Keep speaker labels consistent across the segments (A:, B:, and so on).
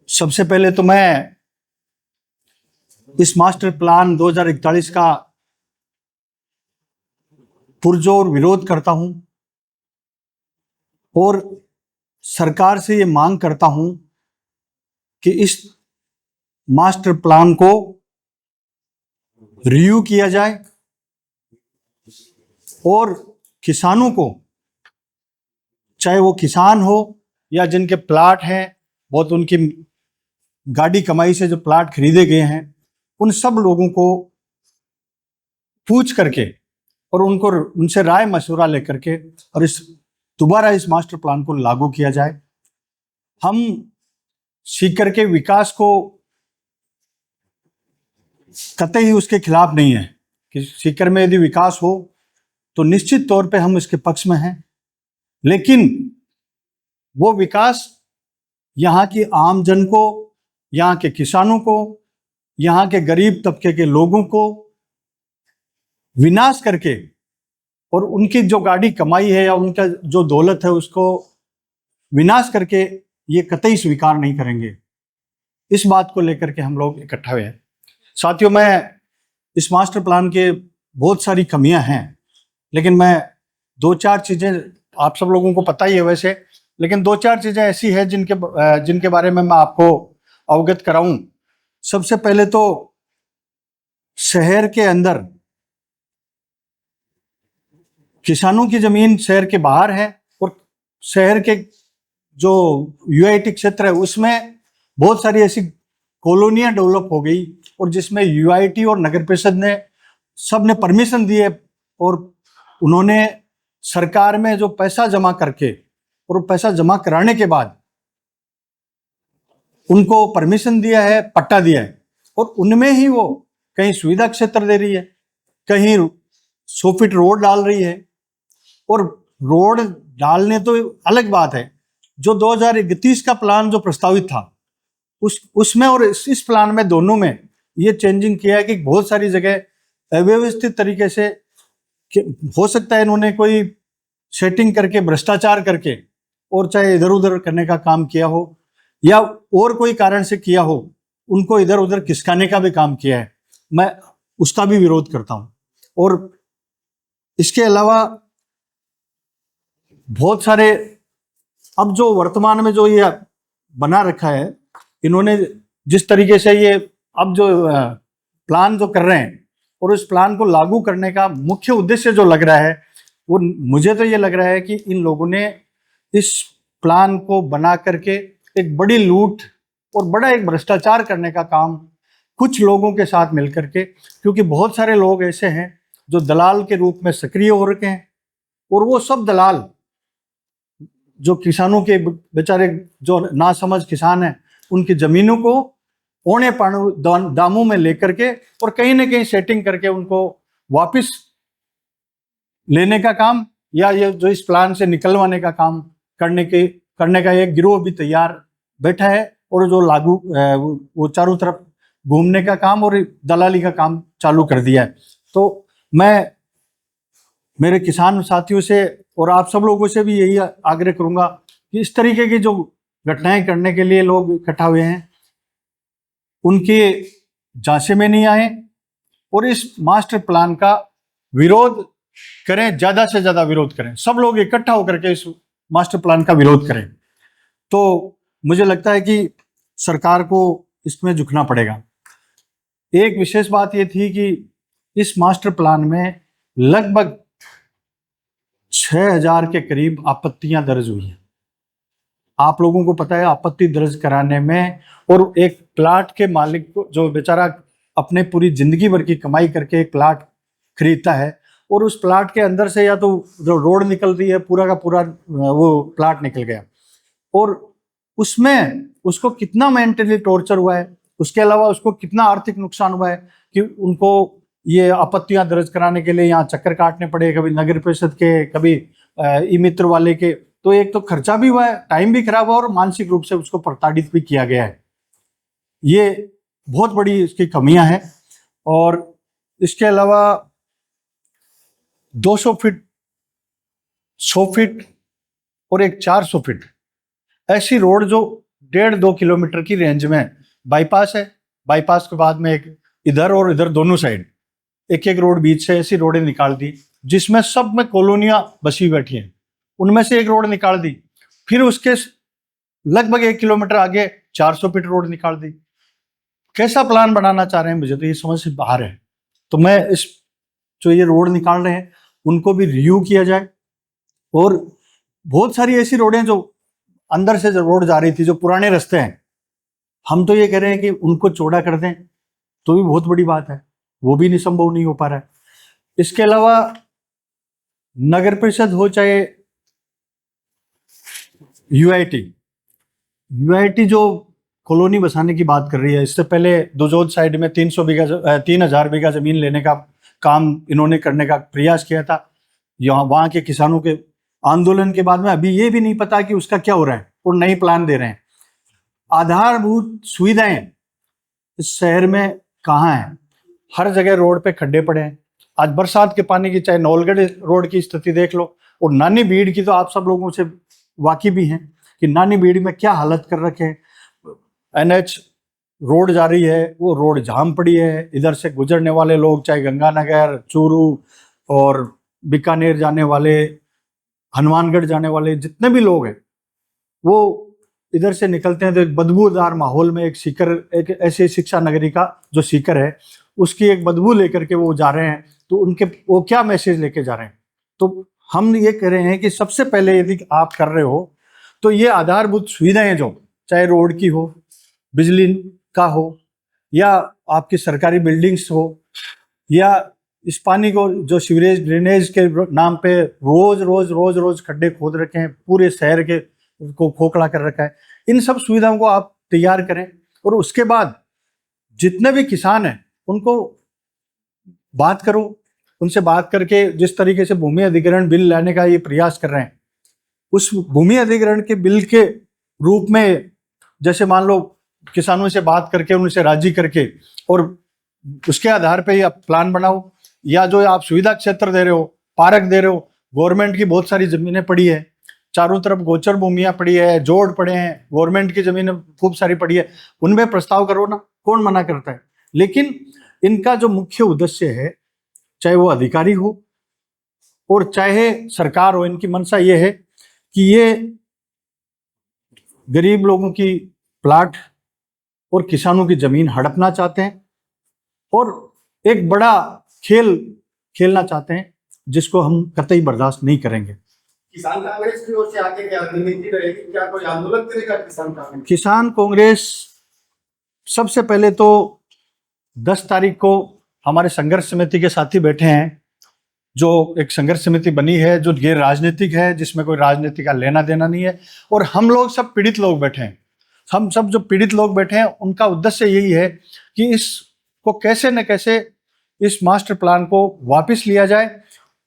A: सबसे पहले तो मैं इस मास्टर प्लान 2041 का पुरजोर विरोध करता हूं और सरकार से ये मांग करता हूं कि इस मास्टर प्लान को रिव्यू किया जाए और किसानों को, चाहे वो किसान हो या जिनके प्लाट हैं, बहुत उनकी गाड़ी कमाई से जो प्लाट खरीदे गए हैं, उन सब लोगों को पूछ करके और उनसे राय मशवरा लेकर के और दोबारा इस मास्टर प्लान को लागू किया जाए। हम सीकर के विकास को कतई उसके खिलाफ नहीं है कि सीकर में यदि विकास हो तो निश्चित तौर पे हम इसके पक्ष में हैं, लेकिन वो विकास यहाँ की आम जन को, यहाँ के किसानों को, यहाँ के गरीब तबके के लोगों को विनाश करके और उनकी जो गाड़ी कमाई है या उनका जो दौलत है उसको विनाश करके ये कतई स्वीकार नहीं करेंगे। इस बात को लेकर के हम लोग इकट्ठा हुए हैं। साथियों, मैं इस मास्टर प्लान के बहुत सारी कमियां हैं, लेकिन मैं दो चार चीजें, आप सब लोगों को पता ही है वैसे, लेकिन दो चार चीजें ऐसी है जिनके बारे में मैं आपको अवगत कराऊं। सबसे पहले तो शहर के अंदर किसानों की जमीन शहर के बाहर है और शहर के जो यूआईटी क्षेत्र है उसमें बहुत सारी ऐसी कॉलोनियां डेवलप हो गई और जिसमें यूआईटी और नगर परिषद ने सब ने परमिशन दी है और उन्होंने सरकार में जो पैसा जमा करके और पैसा जमा कराने के बाद उनको परमिशन दिया है, पट्टा दिया है और उनमें ही वो कहीं सुविधा क्षेत्र दे रही है, कहीं 100 फीट रोड डाल रही है। और रोड डालने तो अलग बात है, जो 2031 का प्लान जो प्रस्तावित था उसमें और इस प्लान में, दोनों में ये चेंजिंग किया है कि बहुत सारी जगह अव्यवस्थित तरीके से, हो सकता है इन्होंने कोई सेटिंग करके, भ्रष्टाचार करके और चाहे इधर उधर करने का काम किया हो या और कोई कारण से किया हो, उनको इधर उधर खिसकाने का भी काम किया है। मैं उसका भी विरोध करता हूं। और इसके अलावा बहुत सारे, अब जो वर्तमान में जो ये बना रखा है इन्होंने, जिस तरीके से ये अब जो प्लान जो कर रहे हैं और उस प्लान को लागू करने का मुख्य उद्देश्य जो लग रहा है, वो मुझे तो ये लग रहा है कि इन लोगों ने इस प्लान को बना करके एक बड़ी लूट और बड़ा एक भ्रष्टाचार करने का काम कुछ लोगों के साथ मिलकर के, क्योंकि बहुत सारे लोग ऐसे हैं जो दलाल के रूप में सक्रिय हो रखे हैं और वो सब दलाल जो किसानों के बेचारे जो नासमझ किसान हैं उनकी जमीनों को औने पाने दामों में लेकर के और कहीं ना कहीं सेटिंग करके उनको वापस लेने का काम या ये जो इस प्लान से निकलवाने का काम करने का एक गिरोह भी तैयार बैठा है और जो लागू वो चारों तरफ घूमने का काम और दलाली का काम चालू कर दिया है। तो मैं मेरे किसान साथियों से और आप सब लोगों से भी यही आग्रह करूंगा कि इस तरीके की जो घटनाएं करने के लिए लोग इकट्ठा हुए हैं उनके झांसे में नहीं आए और इस मास्टर प्लान का विरोध करें, ज्यादा से ज्यादा विरोध करें, सब लोग इकट्ठा होकर के इस मास्टर प्लान का विरोध करें। तो मुझे लगता है कि सरकार को इसमें झुकना पड़ेगा। एक विशेष बात यह थी कि इस मास्टर प्लान में लगभग 6000 के करीब आपत्तियां दर्ज हुई हैं। आप लोगों को पता है आपत्ति दर्ज कराने में, और एक प्लाट के मालिक को जो बेचारा अपने पूरी जिंदगी भर की कमाई करके एक प्लाट खरीदता है और उस प्लाट के अंदर से या तो जो रोड निकल रही है पूरा का पूरा वो प्लाट निकल गया और उसमें उसको कितना मेंटली टॉर्चर हुआ है, उसके अलावा उसको कितना आर्थिक नुकसान हुआ है कि उनको ये आपत्तियां दर्ज कराने के लिए यहाँ चक्कर काटने पड़े, कभी नगर परिषद के, कभी ई मित्र वाले के। तो एक तो खर्चा भी हुआ है, टाइम भी खराब हुआ और मानसिक रूप से उसको प्रताड़ित भी किया गया है। ये बहुत बड़ी इसकी कमियां हैं। और इसके अलावा 200 फीट, 100 फीट और एक 400 फीट ऐसी रोड जो 1.5-2 किलोमीटर की रेंज में बाईपास है। बाईपास के बाद में एक इधर और इधर दोनों साइड एक एक रोड बीच से ऐसी रोडें निकाल दी, जिसमें सब में कॉलोनियां बसी बैठी हैं, उनमें से एक रोड निकाल दी। फिर उसके लगभग 1 किलोमीटर आगे 400 फीट रोड निकाल दी। कैसा प्लान बनाना चाह रहे हैं मुझे तो ये समझ से बाहर है। तो मैं इस जो ये रोड निकाल रहे हैं उनको भी रिव्यू किया जाए, और बहुत सारी ऐसी रोडें जो अंदर से जो रोड जा रही थी, जो पुराने रास्ते हैं, हम तो ये कह रहे हैं कि उनको चौड़ा कर दें, तो भी बहुत बड़ी बात है, वो भी नहीं संभव नहीं हो पा रहा है। इसके अलावा नगर परिषद हो चाहे यूआईटी जो कॉलोनी बसाने की बात कर रही है, इससे पहले दुजोद साइड में 3,000 बीघा जमीन लेने का काम इन्होंने करने का प्रयास किया था। वहां के किसानों के आंदोलन के बाद में अभी ये भी नहीं पता कि उसका क्या हो रहा है, और नई प्लान दे रहे हैं। आधारभूत सुविधाएं इस शहर में कहाँ है? हर जगह रोड पे खड्डे पड़े हैं। आज बरसात के पानी की, चाहे नौलगढ़ रोड की स्थिति देख लो, और नानी भीड़ की तो आप सब लोगों से वाकिफ भी हैं कि नानी भीड़ में क्या हालत कर रखे हैं। एनएच रोड जा रही है, वो रोड जाम पड़ी है। इधर से गुजरने वाले लोग, चाहे गंगानगर, चूरू और बीकानेर जाने वाले, हनुमानगढ़ जाने वाले जितने भी लोग हैं, वो इधर से निकलते हैं तो एक बदबूदार माहौल में एक सीकर, एक ऐसी शिक्षा नगरी का जो सीकर है, उसकी एक बदबू लेकर के वो जा रहे हैं। तो उनके वो क्या मैसेज लेके जा रहे हैं? तो हम ये कह रहे हैं कि सबसे पहले यदि आप कर रहे हो तो ये आधारभूत सुविधाएं, जो चाहे रोड की हो, बिजली का हो, या आपकी सरकारी बिल्डिंग्स हो, या इस पानी को जो सीवरेज ड्रेनेज के नाम पे रोज खड्डे खोद रखे हैं, पूरे शहर के को खोखला कर रखा है, इन सब सुविधाओं को आप तैयार करें। और उसके बाद जितने भी किसान हैं उनको बात करो, उनसे बात करके जिस तरीके से भूमि अधिग्रहण बिल लाने का ये प्रयास कर रहे हैं, उस भूमि अधिग्रहण के बिल के रूप में, जैसे मान लो किसानों से बात करके उनसे राजी करके, और उसके आधार पे आप प्लान बनाओ। या जो आप सुविधा क्षेत्र दे रहे हो, पार्क दे रहे हो, गवर्नमेंट की बहुत सारी जमीनें पड़ी है, चारों तरफ गोचर भूमियां पड़ी है, जोड़ पड़े हैं, गवर्नमेंट की जमीनें खूब सारी पड़ी है, उनमें प्रस्ताव करो ना, कौन मना करता है। लेकिन इनका जो मुख्य उद्देश्य है, चाहे वो अधिकारी हो और चाहे सरकार हो, इनकी मंशा ये है कि ये गरीब लोगों की प्लाट और किसानों की जमीन हड़पना चाहते हैं, और एक बड़ा खेल खेलना चाहते हैं, जिसको हम कतई बर्दाश्त नहीं करेंगे।
B: किसान कांग्रेस की ओर से आगे क्या रणनीति रहेगी? क्या कोई आंदोलन करेगा किसान कांग्रेस?
A: किसान कांग्रेस सबसे पहले तो 10 तारीख को हमारे संघर्ष समिति के साथी बैठे हैं, जो एक संघर्ष समिति बनी है जो गैर राजनीतिक है, जिसमें कोई राजनीति का लेना देना नहीं है, और हम लोग सब पीड़ित लोग बैठे हैं। हम सब जो पीड़ित लोग बैठे हैं उनका उद्देश्य यही है कि इसको कैसे न कैसे इस मास्टर प्लान को वापस लिया जाए।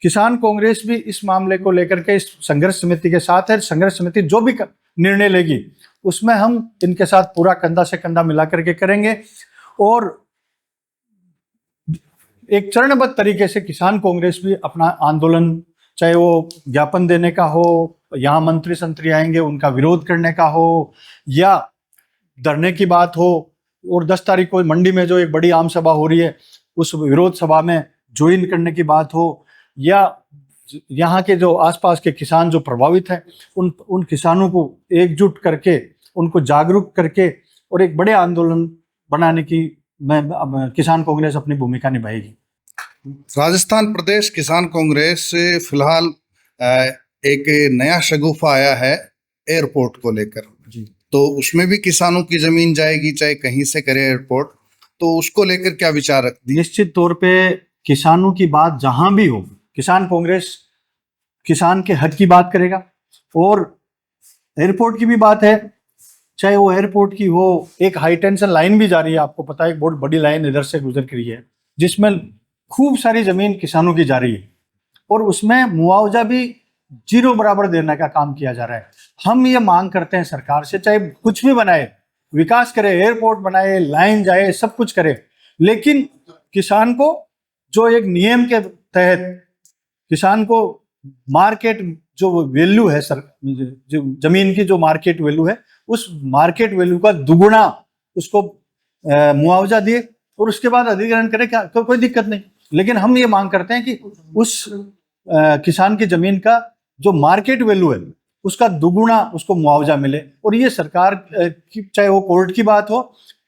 A: किसान कांग्रेस भी इस मामले को लेकर के इस संघर्ष समिति के साथ है। संघर्ष समिति जो भी निर्णय लेगी उसमें हम इनके साथ पूरा कंधा से कंधा मिला करके करेंगे, और एक चरणबद्ध तरीके से किसान कांग्रेस भी अपना आंदोलन, चाहे वो ज्ञापन देने का हो, यहाँ मंत्री संतरी आएंगे उनका विरोध करने का हो, या धरने की बात हो, और 10 तारीख को मंडी में जो एक बड़ी आम सभा हो रही है उस विरोध सभा में ज्वाइन करने की बात हो, या यहाँ के जो आसपास के किसान जो प्रभावित हैं उन किसानों को एकजुट करके, उनको जागरूक करके और एक बड़े आंदोलन बनाने की किसान कांग्रेस अपनी भूमिका निभाएगी।
C: राजस्थान प्रदेश किसान कांग्रेस से फिलहाल एक नया शगुफा आया है एयरपोर्ट को लेकर जी। तो उसमें भी किसानों की जमीन जाएगी, चाहे कहीं से करे एयरपोर्ट, तो उसको लेकर क्या विचार रखती है?
A: निश्चित तौर पे किसानों की बात जहां भी हो, किसान कांग्रेस किसान के हक की बात करेगा, और एयरपोर्ट की भी बात है, चाहे वो एयरपोर्ट की हो। एक हाई टेंशन लाइन भी जा रही है, आपको पता है, एक बहुत बड़ी लाइन इधर से गुजर कर रही है, जिसमें खूब सारी जमीन किसानों की जा रही है, और उसमें मुआवजा भी 0 बराबर देने का काम किया जा रहा है। हम ये मांग करते हैं सरकार से, चाहे कुछ भी बनाए, विकास करे, एयरपोर्ट बनाए, लाइन जाए, सब कुछ करे, लेकिन किसान को जो एक नियम के तहत किसान को मार्केट जो वैल्यू है, सर, जो जमीन की जो मार्केट वैल्यू है उस मार्केट वैल्यू का दुगुना उसको मुआवजा दिए और उसके बाद अधिग्रहण करे, क्या कोई दिक्कत नहीं। लेकिन हम ये मांग करते हैं कि उस किसान की जमीन का जो मार्केट वैल्यू है उसका दुगुना उसको मुआवजा मिले। और ये सरकार की, चाहे वो कोर्ट की बात हो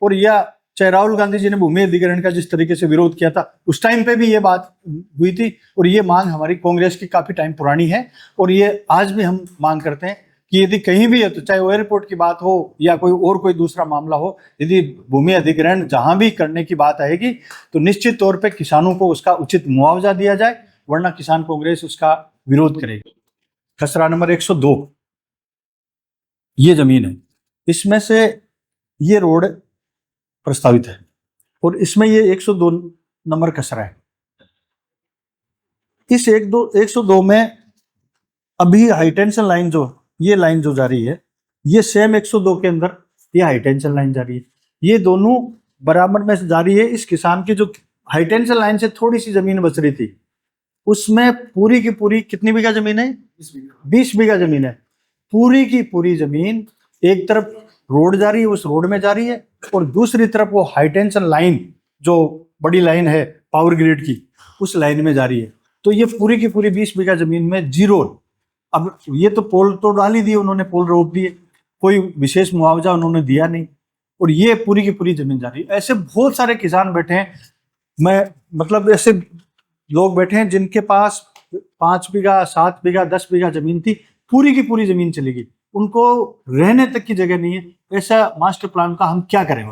A: और या चाहे राहुल गांधी जी ने भूमि अधिग्रहण का जिस तरीके से विरोध किया था उस टाइम पे भी ये बात हुई थी। और ये मांग हमारी कांग्रेस की काफी टाइम पुरानी है और ये आज भी हम मांग करते हैं कि यदि कहीं भी है तो चाहे वो एयरपोर्ट की बात हो या कोई दूसरा मामला हो, यदि भूमि अधिग्रहण जहां भी करने की बात आएगी तो निश्चित तौर पे किसानों को उसका उचित मुआवजा दिया जाए, वरना किसान कांग्रेस उसका विरोध करेगी। खसरा नंबर 102 ये जमीन है, इसमें से ये रोड प्रस्तावित है और इसमें ये 102 नंबर खसरा है। इस 102 में अभी हाईटेंशन लाइन ये लाइन जो जा रही है, ये सेम 102 के अंदर ये हाईटेंशन लाइन जा रही है। ये दोनों बराबर में जा रही है। इस किसान की जो हाईटेंशन लाइन से थोड़ी सी जमीन बच रही थी, उसमें पूरी की पूरी कितनी बीघा जमीन है? 20 बीघा जमीन है। पूरी की पूरी जमीन एक तरफ रोड जा रही है, उस रोड में जा रही है, और दूसरी तरफ वो हाईटेंशन लाइन जो बड़ी लाइन है पावर ग्रिड की, उस लाइन में जा रही है। तो ये पूरी की पूरी 20 बीघा जमीन में जीरो। अब ये तो पोल तो डाल ही दिए उन्होंने, पोल रोक दिए, कोई विशेष मुआवजा उन्होंने दिया नहीं, और ये पूरी की पूरी जमीन जा रही है। ऐसे बहुत सारे किसान बैठे हैं, मतलब ऐसे लोग बैठे हैं जिनके पास 5 बीघा 7 बीघा 10 बीघा जमीन थी, पूरी की पूरी जमीन चली गई, उनको रहने तक की जगह नहीं है। ऐसा मास्टर प्लान का हम क्या करें?